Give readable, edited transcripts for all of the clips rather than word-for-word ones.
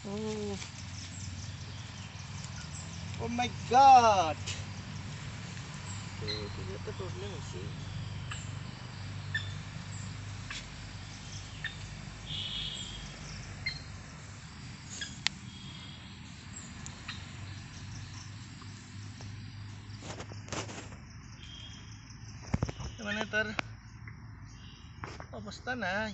Oh, oh my God! Kiba ito problem আছে. মানে তাৰ অবস্থা নাই।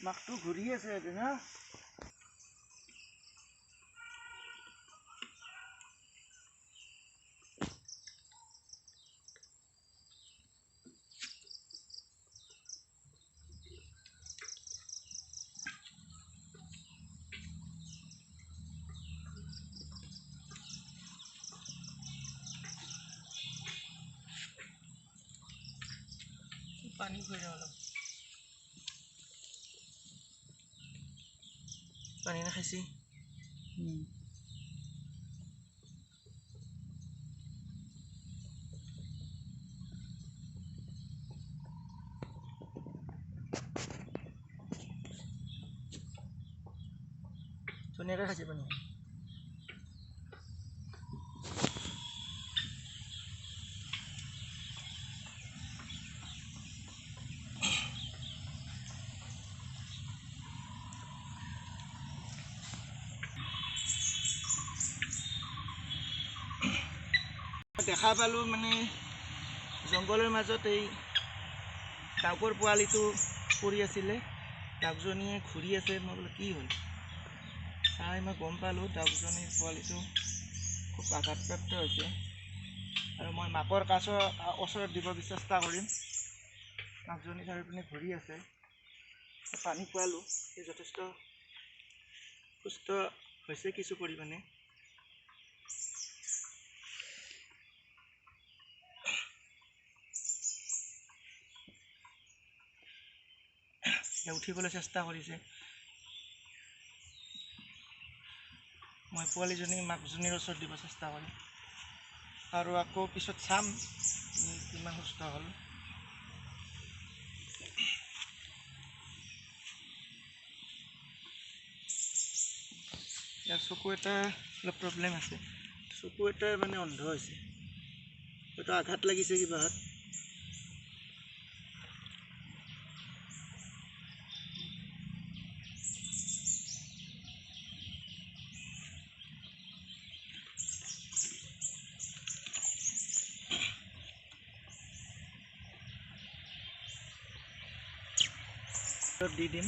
মাকটো ঘূৰি আছে ইয়াতে না। পানী খুৱাই যাওঁ অলপ। পানী নাখাইছি। ধুনীয়াকৈ খাইছে পানী। দেখা পালোঁ মানে জংঘলৰ মাজত এই ডাউকৰ পোৱালিটো পৰি আছিলে। ডাউকজনীয়ে ঘূৰি আছে। মই বোলো কি হ'ল চাই মই গম পালোঁ ডাউকজনীৰ পোৱালিটো খুব আঘাতপ্ৰাপ্ত হৈছে। আৰু মই মাকৰ ওচৰত দিব চেষ্টা কৰিম। মাকজনী চাৰিওপিনে ঘূৰি আছে। পানী খোৱালোঁ। সি যথেষ্ট সুস্থ হৈছে কিছু পৰিমাণে। উঠিবলৈ চেষ্টা কৰিছে। মই পোৱালিজনী মাকজনীৰ ওচৰত দিব চেষ্টা কৰিম আৰু আকৌ পিছত চাম কিমান সুস্থ হ'ল। ইয়াৰ চকু এটা অলপ প্ৰব্লেম আছে। চকু এটা মানে অন্ধ হৈছে। হয়তো আঘাত লাগিছে কিবাহত। দি দিম।